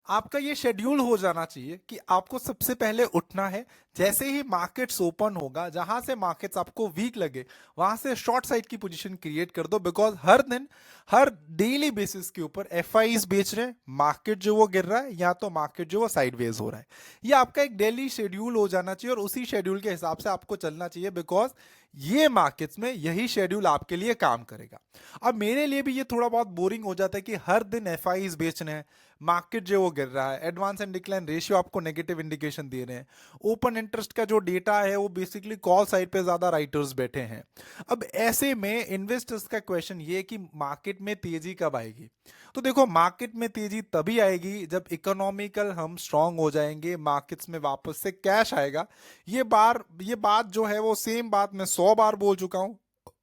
आपका ये शेड्यूल हो जाना चाहिए कि आपको सबसे पहले उठना है। जैसे ही मार्केट्स ओपन होगा, जहां से मार्केट्स आपको वीक लगे वहां से शॉर्ट साइड की पोजीशन क्रिएट कर दो। बिकॉज हर दिन, हर डेली बेसिस के ऊपर एफआईज बेच रहे हैं, मार्केट जो वो गिर रहा है या तो मार्केट जो वो साइडवेज हो रहा है। ये आपका एक डेली शेड्यूल हो जाना चाहिए और उसी शेड्यूल के हिसाब से आपको चलना चाहिए। बिकॉज ये मार्केट्स में यही शेड्यूल आपके लिए काम करेगा। अब मेरे लिए भी ये थोड़ा बहुत बोरिंग हो जाता है कि हर दिन एफआईज बेचने हैं, मार्केट जो वो गिर रहा है, एडवांस एंड डिक्लाइन रेशियो आपको नेगेटिव इंडिकेशन दे रहे हैं, ओपन इंटरेस्ट का जो डेटा है वो बेसिकली कॉल साइड पे ज्यादा राइटर्स बैठे हैं। अब ऐसे में इन्वेस्टर्स का क्वेश्चन ये है कि मार्केट में तेजी कब आएगी। तो देखो, मार्केट में तेजी तभी आएगी जब इकोनॉमिकल हम स्ट्रांग हो जाएंगे, मार्केट्स में वापस से कैश आएगा। ये बात जो है वो सेम बात मैं 100 बार बोल चुका हूं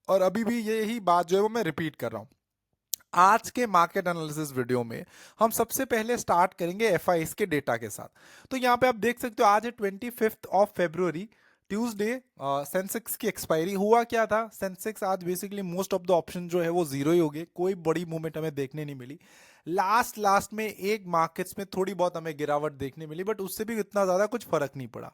और अभी भी यही बात जो है वो मैं रिपीट कर रहा हूं। आज के मार्केट एनालिसिस वीडियो में हम सबसे पहले स्टार्ट करेंगे एफआईएस के डेटा के साथ। तो यहाँ पे आप देख सकते हो आज है 25 ट्यूसडे, सेंसेक्स की एक्सपायरी। हुआ क्या था, सेंसेक्स आज basically most of the option जो है वो जीरो ही हो गए, कोई बड़ी मूवमेंट हमें देखने नहीं मिली। लास्ट में एक मार्केट्स में थोड़ी बहुत हमें गिरावट देखने मिली, बट उससे भी इतना ज्यादा कुछ फर्क नहीं पड़ा।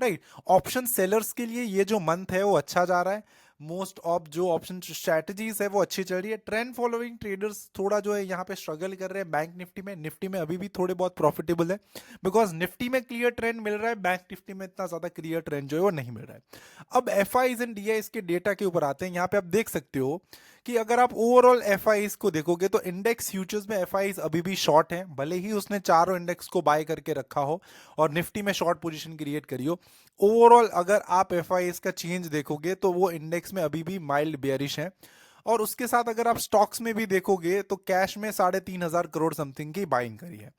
राइट, ऑप्शन सेलर्स के लिए ये जो मंथ है वो अच्छा जा रहा है। मोस्ट ऑफ जो ऑप्शन स्ट्रैटेजीज है वो अच्छी चल रही है। ट्रेंड फॉलोइंग ट्रेडर्स थोड़ा जो है यहाँ पे स्ट्रगल कर रहे हैं। बैंक निफ्टी में अभी भी थोड़े बहुत प्रॉफिटेबल है, बिकॉज निफ्टी में क्लियर ट्रेंड मिल रहा है, बैंक निफ्टी में इतना ज्यादा क्लियर ट्रेंड जो है वो नहीं मिल रहा है। अब F eyes and D eyes के डेटा के ऊपर आते हैं। यहाँ पे आप देख सकते हो कि अगर आप ओवरऑल एफ आईज को देखोगे तो इंडेक्स फ्यूचर्स में एफ आईज अभी भी शॉर्ट है, भले ही उसने चारों इंडेक्स को बाय करके रखा हो और निफ्टी में शॉर्ट पोजीशन क्रिएट करी हो। ओवरऑल अगर आप एफ का चेंज देखोगे तो वो इंडेक्स में अभी भी माइल्ड बेयरिश है। और उसके साथ अगर आप स्टॉक्स में भी देखोगे तो कैश में 3,500 करोड़ समथिंग की बाइंग करी है।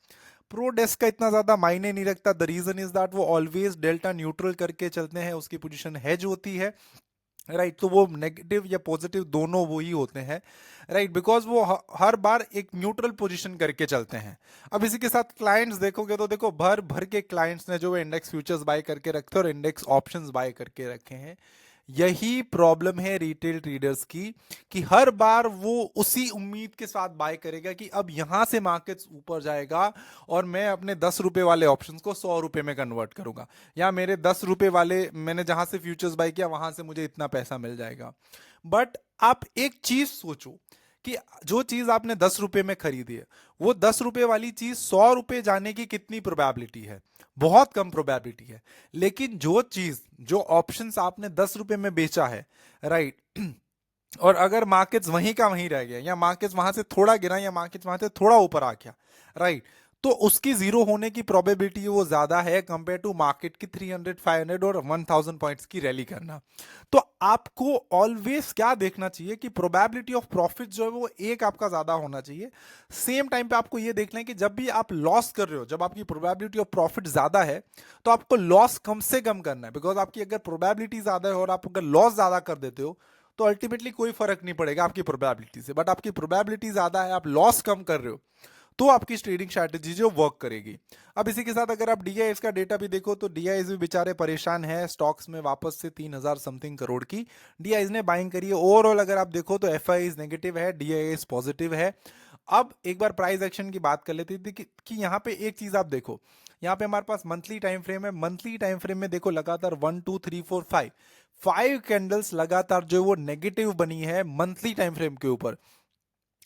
प्रो डेस्क का इतना ज्यादा मायने नहीं रखता। द रीजन इज दैट वो ऑलवेज डेल्टा न्यूट्रल करके चलते हैं, उसकी पोजीशन हेज होती है। राइट, तो वो नेगेटिव या पॉजिटिव दोनों वो ही होते हैं। राइट, बिकॉज वो हर बार एक न्यूट्रल पोजीशन करके चलते हैं। अब इसी के साथ क्लाइंट्स देखोगे तो देखो, भर भर के क्लाइंट्स ने जो इंडेक्स फ्यूचर्स बाय करके रखे और इंडेक्स ऑप्शंस बाय करके रखे हैं। यही प्रॉब्लम है रिटेल ट्रेडर्स की, कि हर बार वो उसी उम्मीद के साथ बाय करेगा कि अब यहां से मार्केट्स ऊपर जाएगा और मैं अपने 10 रुपए वाले ऑप्शंस को 100 रुपए में कन्वर्ट करूंगा, या मेरे 10 रुपए वाले मैंने जहां से फ्यूचर्स बाय किया वहां से मुझे इतना पैसा मिल जाएगा। बट आप एक चीज सोचो कि जो चीज आपने 10 रुपए में खरीदी है, वो 10 रुपए वाली चीज 100 रुपए जाने की कितनी प्रोबेबिलिटी है? बहुत कम प्रोबेबिलिटी है। लेकिन जो चीज, जो ऑप्शंस आपने 10 रुपए में बेचा है, राइट, और अगर मार्केट्स वहीं का वहीं रह गया, या मार्केट्स वहां से थोड़ा गिरा, या मार्केट्स वहां से थोड़ा ऊपर आ गया, राइट, तो उसकी जीरो होने की प्रोबेबिलिटी वो ज्यादा है कंपेयर टू मार्केट की 300, 500 और 1000 पॉइंट्स की रैली करना। तो आपको ऑलवेज क्या देखना चाहिए कि प्रोबेबिलिटी ऑफ प्रॉफिट जो है वो एक आपका ज्यादा होना चाहिए। सेम टाइम पे आपको ये देखना है कि जब भी आप लॉस कर रहे हो, जब आपकी प्रोबेबिलिटी ऑफ प्रॉफिट ज्यादा है, तो आपको लॉस कम से कम करना है। बिकॉज आपकी अगर प्रोबेबिलिटी ज्यादा है और आप अगर लॉस ज्यादा कर देते हो तो अल्टीमेटली कोई फर्क नहीं पड़ेगा आपकी प्रोबेबिलिटी से। बट आपकी प्रोबेबिलिटी ज्यादा है, आप लॉस कम कर रहे हो, तो आपकी ट्रेडिंग स्ट्रैटेजी जो वर्क करेगी। अब इसी के साथ अगर आप डीआईएस का डेटा भी देखो तो डीआईएस भी बेचारे परेशान है। स्टॉक्स में वापस से 3,000 समथिंग करोड़ की डीआईएस ने बाइंग करी है। ओवरऑल अगर आप देखो तो एफआईएस नेगेटिव है, डीआईएस पॉजिटिव है। अब एक बार प्राइस एक्शन की बात कर लेते थे कि यहाँ पे एक चीज आप देखो, यहाँ पे हमारे पास मंथली टाइम फ्रेम है। मंथली टाइम फ्रेम में देखो लगातार 1 2 3 4 5 कैंडल्स लगातार जो वो नेगेटिव बनी है मंथली टाइम फ्रेम के ऊपर।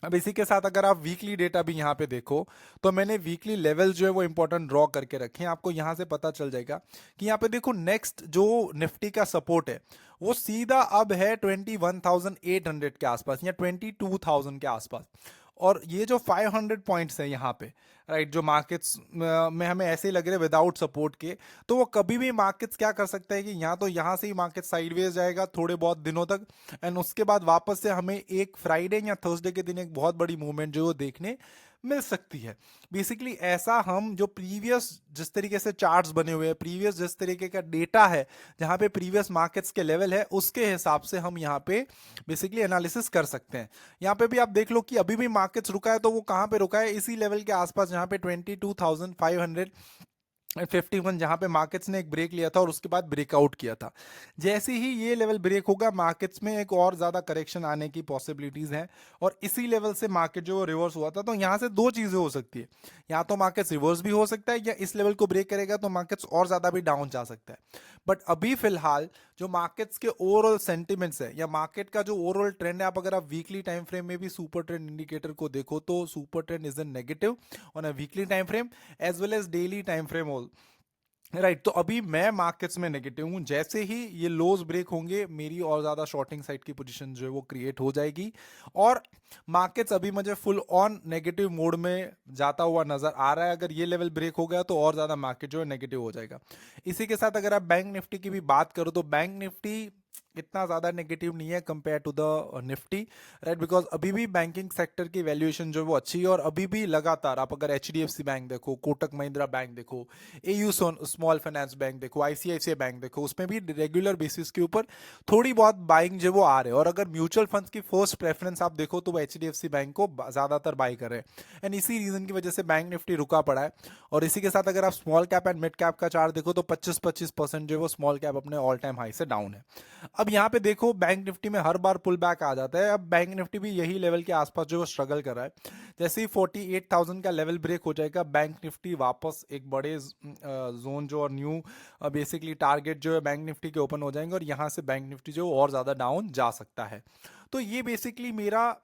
अब इसी के साथ अगर आप वीकली डेटा भी यहाँ पे देखो तो मैंने वीकली लेवल जो है वो इंपॉर्टेंट ड्रॉ करके रखे हैं। आपको यहाँ से पता चल जाएगा कि यहाँ पे देखो नेक्स्ट जो निफ्टी का सपोर्ट है वो सीधा अब है 21,800 के आसपास या 22,000 के आसपास। और ये जो 500 पॉइंट्स है यहाँ पे, राइट, जो मार्केट्स में हमें ऐसे ही लग रहे हैं विदाउट सपोर्ट के, तो वो कभी भी मार्केट्स क्या कर सकता है कि यहाँ तो यहाँ से ही मार्केट साइडवेज जाएगा थोड़े बहुत दिनों तक, एंड उसके बाद वापस से हमें एक फ्राइडे या थर्सडे के दिन एक बहुत बड़ी मूवमेंट जो वो देखने मिल सकती है। बेसिकली ऐसा हम जो प्रीवियस जिस तरीके से चार्ट्स बने हुए हैं, प्रीवियस जिस तरीके का डेटा है, जहां पे प्रीवियस मार्केट्स के लेवल है, उसके हिसाब से हम यहाँ पे बेसिकली एनालिसिस कर सकते हैं। यहाँ पे भी आप देख लो कि अभी भी मार्केट्स रुका है, तो वो कहाँ पे रुका है? इसी लेवल के आसपास, जहाँ पे 22,500 51 जहां पे मार्केट्स ने एक ब्रेक लिया था और उसके बाद ब्रेकआउट किया था। जैसे ही ये लेवल ब्रेक होगा मार्केट्स में एक और ज्यादा करेक्शन आने की पॉसिबिलिटीज हैं और इसी लेवल से मार्केट जो रिवर्स हुआ था, तो यहां से दो चीजें हो सकती है। या तो मार्केट्स रिवर्स भी हो सकता है या इस लेवल को ब्रेक करेगा तो मार्केट्स और ज्यादा भी डाउन जा सकता है। बट अभी फिलहाल जो मार्केट्स के ओवरऑल सेंटिमेंट्स है या मार्केट का जो ओवरऑल ट्रेंड है, आप अगर आप वीकली टाइम फ्रेम में भी सुपर ट्रेंड इंडिकेटर को देखो तो super trend is in negative on a weekly time frame as well as daily time frame. Right, तो अभी मैं मार्केट्स में नेगेटिव हूं। जैसे ही ये लोज ब्रेक होंगे मेरी और ज्यादा शॉर्टिंग साइड की पोजीशन जो है वो क्रिएट हो जाएगी और मार्केट्स अभी मुझे फुल ऑन नेगेटिव मोड में जाता हुआ नजर आ रहा है। अगर ये लेवल ब्रेक हो गया तो और ज्यादा मार्केट जो है नेगेटिव हो जाएगा। इसी के साथ अगर आप बैंक निफ्टी की भी बात करो तो बैंक निफ्टी इतना ज्यादा नेगेटिव नहीं है compare to the Nifty, right, because अभी भी बैंकिंग सेक्टर की वैल्यूएशन जो है वो अच्छी है और अभी भी लगातार आप अगर एचडीएफसी बैंक देखो, कोटक महिंद्रा बैंक देखो, एयू स्मॉल फाइनेंस बैंक देखो, आईसीआईसीआई बैंक देखो, उसमें भी रेगुलर बेसिस के ऊपर थोड़ी बहुत बाइंग जो वो आ रहे हैं। और अगर म्यूचुअल फंड्स की फर्स्ट प्रेफरेंस आप देखो तो वो एचडीएफसी बैंक को ज्यादातर बाई कर रहे हैं एंड इसी रीजन की वजह से बैंक निफ्टी रुका पड़ा है। और इसी के साथ अगर आप small cap and mid cap का चार्ट देखो तो 25-25% जो है वो स्मॉल कैप अपने ऑल टाइम हाई से डाउन है। अब यहाँ पे देखो बैंक निफ्टी में हर बार पुल बैक आ जाता है। अब बैंक निफ्टी भी यही लेवल के आसपास जो है स्ट्रगल कर रहा है। जैसे ही 48,000 का लेवल ब्रेक हो जाएगा बैंक निफ्टी वापस एक बड़े जोन जो और न्यू बेसिकली टारगेट जो है बैंक निफ्टी के ओपन हो जाएंगे और यहाँ से बैंक निफ्टी जो और ज्यादा डाउन जा सकता है। तो ये बेसिकली मेरा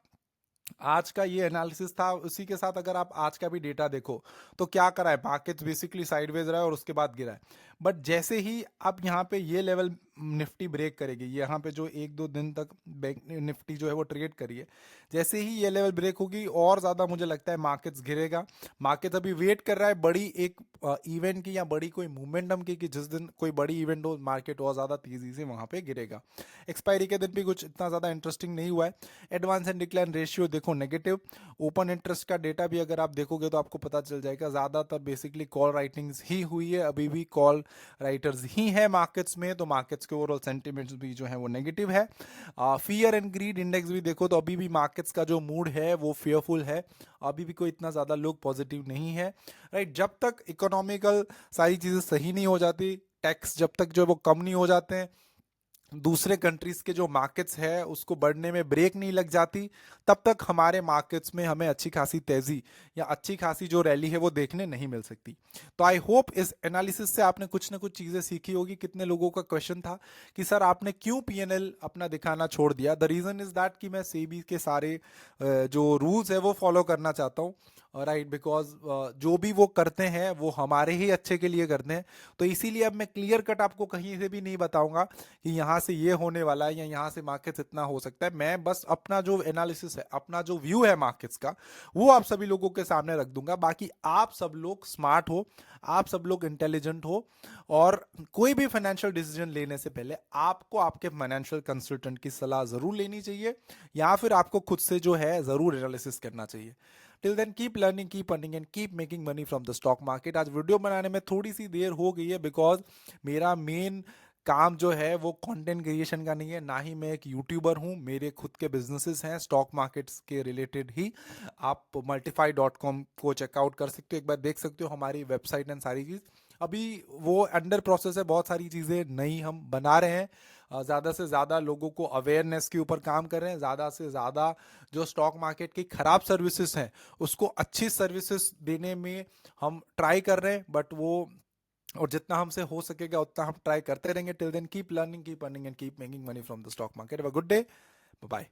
आज का ये एनालिसिस था। उसी के साथ अगर आप आज का भी डेटा देखो तो क्या करा है, मार्केट बेसिकली साइडवेज रहा है और उसके बाद गिरा है। बट जैसे ही अब यहाँ पे ये लेवल निफ्टी ब्रेक करेगी, यहाँ पे जो एक दो दिन तक बैंक निफ्टी जो है वो ट्रेड करी है, जैसे ही ये लेवल ब्रेक होगी और ज्यादा मुझे लगता है मार्केट्स गिरेगा। मार्केट अभी वेट कर रहा है बड़ी एक इवेंट की या बड़ी कोई मोमेंटम की कि जिस दिन कोई बड़ी इवेंट हो मार्केट और ज्यादा तेजी से वहां पे गिरेगा। एक्सपायरी के दिन भी कुछ इतना ज्यादा इंटरेस्टिंग नहीं हुआ है। एडवांस एंड डिक्लाइन रेशियो देखो नेगेटिव। ओपन इंटरेस्ट का डेटा भी अगर आप देखोगे तो आपको पता चल जाएगा ज्यादातर बेसिकली कॉल राइटिंग्स ही हुई है, अभी भी कॉल राइटर्स ही है मार्केट्स में। तो मार्केट्स के ओवरऑल सेंटिमेंट्स भी जो है वो नेगेटिव है। फियर एंड ग्रीड इंडेक्स भी देखो तो अभी भी मार्केट्स का जो मूड है वो फियरफुल है, अभी भी कोई इतना ज्यादा लोग पॉजिटिव नहीं है। राइट, जब तक इकोनॉमिकल सारी चीजें सही नहीं हो जाती, टैक्स जब तक जो है वो कम नहीं हो जाते हैं, दूसरे कंट्रीज के जो मार्केट्स है उसको बढ़ने में ब्रेक नहीं लग जाती, तब तक हमारे मार्केट्स में हमें अच्छी खासी तेजी या अच्छी खासी जो रैली है वो देखने नहीं मिल सकती। तो आई होप इस एनालिसिस से आपने कुछ ना कुछ चीजें सीखी होगी। कितने लोगों का क्वेश्चन था कि सर आपने क्यों पीएनएल अपना दिखाना छोड़ दिया। द रीजन इज दैट कि मैं सेबी के सारे जो रूल्स है वो फॉलो करना चाहता हूँ, राइट, बिकॉज जो भी वो करते हैं वो हमारे ही अच्छे के लिए करते हैं। तो इसीलिए अब मैं क्लियर कट आपको कहीं से भी नहीं बताऊंगा कि यहाँ से ये होने वाला है या यहाँ से मार्केट्स इतना हो सकता है। मैं बस अपना जो एनालिसिस है, अपना जो व्यू है मार्केट्स का, वो आप सभी लोगों के सामने रख दूंगा। बाकी आप सब लोग स्मार्ट हो, आप सब लोग इंटेलिजेंट हो और कोई भी फाइनेंशियल डिसीजन लेने से पहले आपको आपके फाइनेंशियल कंसल्टेंट की सलाह जरूर लेनी चाहिए या फिर आपको खुद से जो है जरूर एनालिसिस करना चाहिए। Till then keep learning, keep earning and keep making money from the stock market. आज वीडियो बनाने में थोड़ी सी देर हो गई है बिकॉज मेरा मेन काम जो है वो कंटेंट क्रिएशन का नहीं है, ना ही मैं एक यूट्यूबर हूं। मेरे खुद के बिजनेसेस हैं स्टॉक मार्केट्स के रिलेटेड ही। आप multify.com को चेकआउट कर सकते हो, एक बार देख सकते हो हमारी वेबसाइट एंड सारी चीज। अभी वो अंडर प्रोसेस है, बहुत सारी चीजें नई हम बना रहे हैं, ज्यादा से ज्यादा लोगों को अवेयरनेस के ऊपर काम कर रहे हैं, ज्यादा से ज्यादा जो स्टॉक मार्केट की खराब सर्विसेज हैं उसको अच्छी सर्विसेज देने में हम ट्राई कर रहे हैं। बट वो और जितना हमसे हो सकेगा उतना हम ट्राई करते रहेंगे। Till then keep learning, keep earning and keep making money from the stock market. Have a good day, bye.